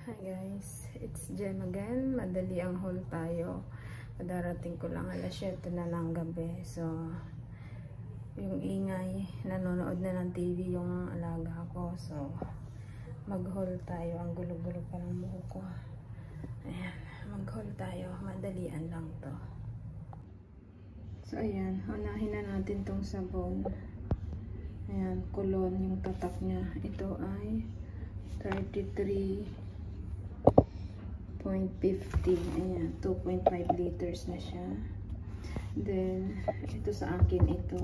Hi guys, it's Jem again. Madali ang haul tayo. Darating ko lang alas 7 na ng gabi. So, yung ingay, nanonood na ng TV yung alaga ko. So, mag-haul tayo. Ang gulo-gulo pa ng buhok ko. Ayan, mag-haul tayo. Madalian lang to. So, ayan. Unahin na natin tong sabon. Ayan, kulon yung tatak niya. Ito ay 33.50. Ayan, 2.5 liters na siya. Then, ito sa akin ito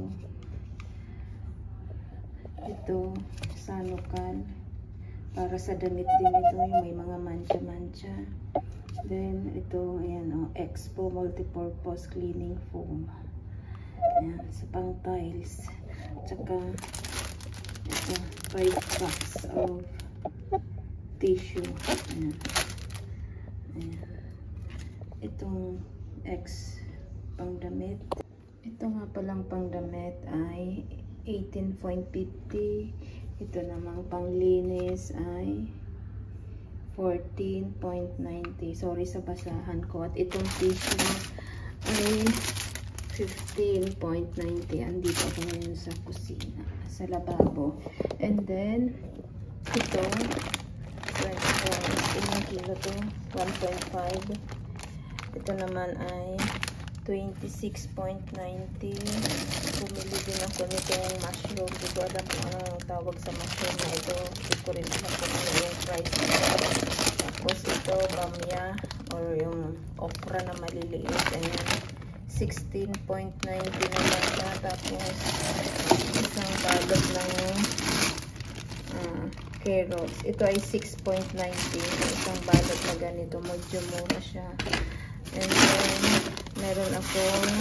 Sanocal. Para sa damit din ito, yung may mga mancha-mancha. Then, ito, ayan, Expo Multipurpose Cleaning Foam. Ayan, sa pang tiles. Tsaka, ito, 5 packs of tissue. Ayan. Ayan. Itong X pangdamit. Ito nga palang pangdamit ay 18.50. Ito namang panglinis ay 14.90. Sorry sa basahan ko. At itong tissue ay 15.90. Andito ako ngayon sa kusina, sa lababo. And then, ito, ilang kilo to? 1.5. Ito naman ay 26.90. Bumili din ako nitong mushroom. Hindi ko alam kung ano ang tawag sa mushroom na ito. Hindi ko rin alam kung ano yung price nito. Tapos ito, bamya or yung okra na maliliit. Ayan, 16.90 naman siya. Tapos isang balot ng carrots. Ito ay 6.90. Isang balot na ganito. Medyo mura siya. And then, meron akong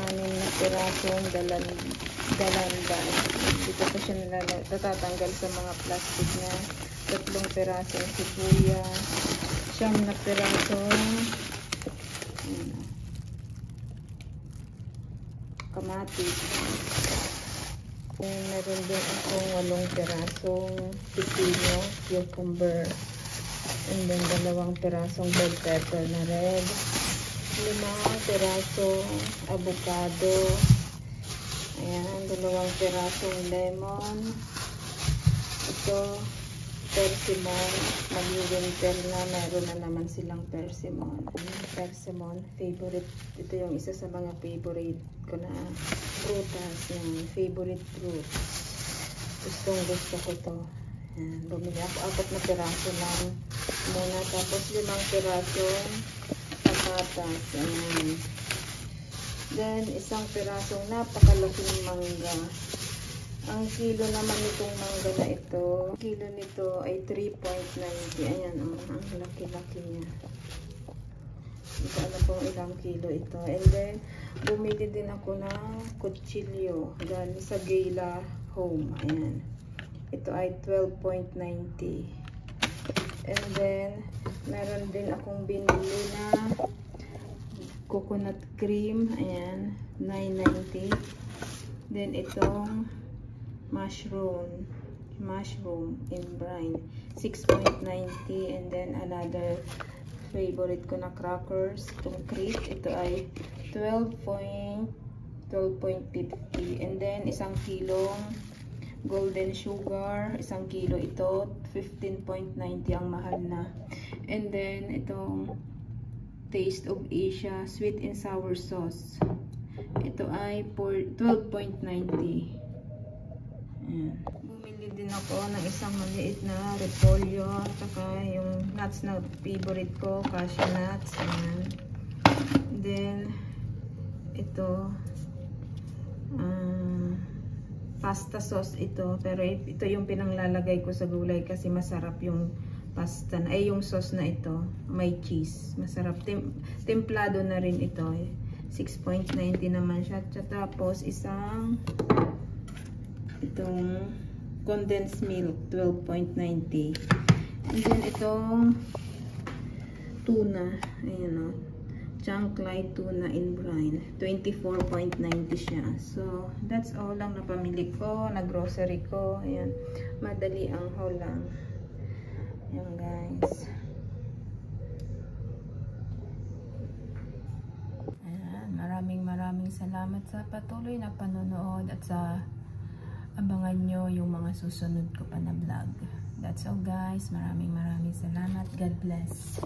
6 na pirasong dalanda. Dito pa siya natatanggal sa mga plastic niya. 3 pirasong sibuyas. 9 na pirasong kamatis. Meron din akong 8 pirasong pipino, cucumber, and then 2 pirasong bell pepper na red, 5 pirasong avocado, ayan, 2 pirasong lemon, ito, persimmon, mag-winter na, meron na naman silang persimmon. Persimmon, favorite, ito yung isa sa mga favorite ko na prutas, yung favorite fruit. Gusto ko to. Ayan, bumili ako 4 na piraso lang muna, tapos 5 pirasong patatas. Ayan. Then, 1 pirasong napakalaking mangga. Ang kilo naman itong mangga na ito, kilo nito ay 3.90. Ayan, ang laki-laki niya. Hindi ko alam kung ilang kilo ito. And then, bumili din ako ng kutsilyo galing sa Gala Home. Ayan. Ito ay 12.90. And then, meron din akong binili na coconut cream. Ayan, 9.90. Then, itong mushroom in brine, 6.90. And then, another favorite ko na crackers, itong Crate. Ito ay 12.50. And then, 1 kilong golden sugar, 1 kilo ito, 15.90 ang mahal na. And then, itong Taste of Asia sweet and sour sauce. Ito ay 12.90. Ayan. Bumili din ako ng isang maliit na repolyo, saka yung nuts na favorite ko, cashew nuts. Ayan. Then, ito, pasta sauce ito, pero ito yung pinanglalagay ko sa gulay kasi masarap yung pasta, ay yung sauce na ito, may cheese, masarap, templado na rin ito. 6.90 naman siya. Tapos itong condensed milk, 12.90. And then itong tuna, ayan chunk light tuna in brine, 24.90 siya. So, that's all lang na pamili ko, na grocery ko. Ayan, madali ang haul lang. Ayan guys. salamat sa patuloy na panonood at sa abangan nyo yung mga susunod ko pa na vlog. That's all guys. Maraming salamat. God bless.